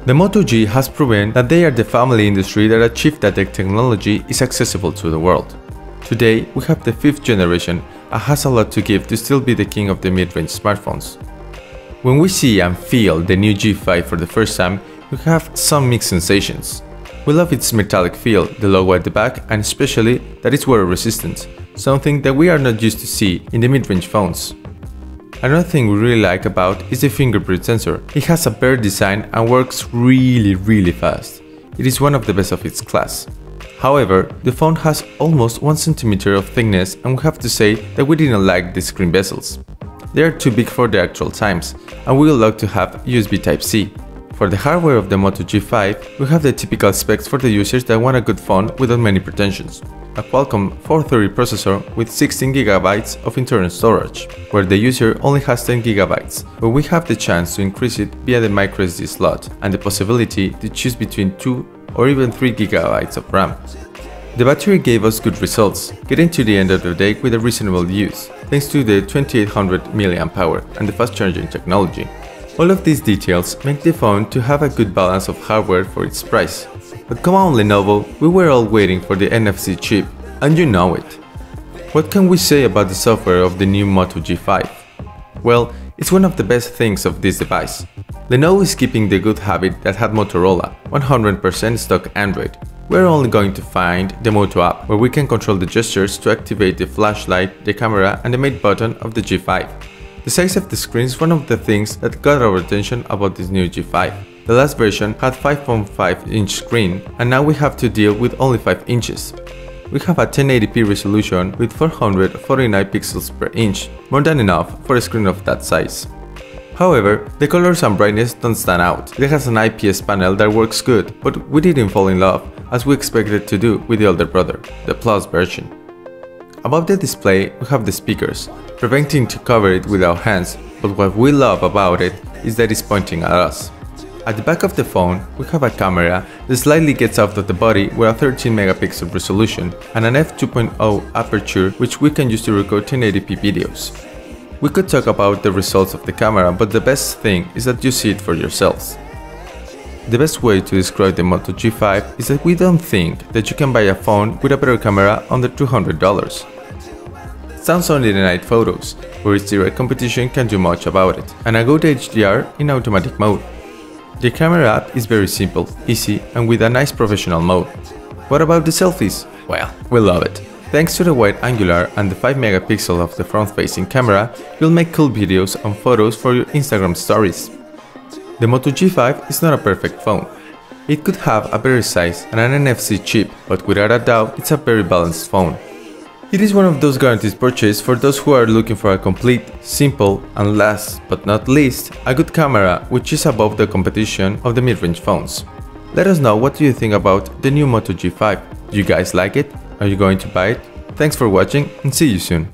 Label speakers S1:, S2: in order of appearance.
S1: The Moto G has proven that they are the family industry that achieved that the technology is accessible to the world. Today, we have the 5th generation and has a lot to give to still be the king of the mid-range smartphones. When we see and feel the new G5 for the first time, we have some mixed sensations. We love its metallic feel, the logo at the back, and especially that it's water resistant, something that we are not used to see in the mid-range phones. Another thing we really like about is the fingerprint sensor. It has a better design and works really fast. It is one of the best of its class. However, the phone has almost 1 cm of thickness, and we have to say that we didn't like the screen bezels. They are too big for the actual times, and we would like to have USB Type-C. For the hardware of the Moto G5, we have the typical specs for the users that want a good phone without many pretensions. A Qualcomm 430 processor with 16GB of internal storage, where the user only has 10GB, but we have the chance to increase it via the microSD slot and the possibility to choose between 2 or even 3GB of RAM. The battery gave us good results, getting to the end of the day with a reasonable use, thanks to the 2800 mAh and the fast charging technology. All of these details make the phone to have a good balance of hardware for its price. But come on Lenovo, we were all waiting for the NFC chip, and you know it. What can we say about the software of the new Moto G5? Well, it's one of the best things of this device. Lenovo is keeping the good habit that had Motorola, 100% stock Android. We're only going to find the Moto app, where we can control the gestures to activate the flashlight, the camera and the mate button of the G5. The size of the screen is one of the things that got our attention about this new G5. The last version had 5.5-inch screen, and now we have to deal with only 5 inches. We have a 1080p resolution with 449 pixels per inch, more than enough for a screen of that size. However, the colors and brightness don't stand out. It has an IPS panel that works good, but we didn't fall in love as we expected to do with the older brother, the Plus version. Above the display, we have the speakers, preventing to cover it with our hands, but what we love about it is that it's pointing at us. At the back of the phone, we have a camera that slightly gets out of the body with a 13-megapixel resolution and an f2.0 aperture which we can use to record 1080p videos. We could talk about the results of the camera, but the best thing is that you see it for yourselves. The best way to describe the Moto G5 is that we don't think that you can buy a phone with a better camera under $200. Sounds only the night photos, where its direct competition can't do much about it, and a good HDR in automatic mode. The camera app is very simple, easy and with a nice professional mode. What about the selfies? Well, we love it. Thanks to the wide angular and the 5-megapixel of the front-facing camera, you'll make cool videos and photos for your Instagram stories. The Moto G5 is not a perfect phone. It could have a better size and an NFC chip, but without a doubt it's a very balanced phone. It is one of those guaranteed purchases for those who are looking for a complete, simple, and last but not least, a good camera which is above the competition of the mid-range phones. Let us know what do you think about the new Moto G5. Do you guys like it? Are you going to buy it? Thanks for watching and see you soon.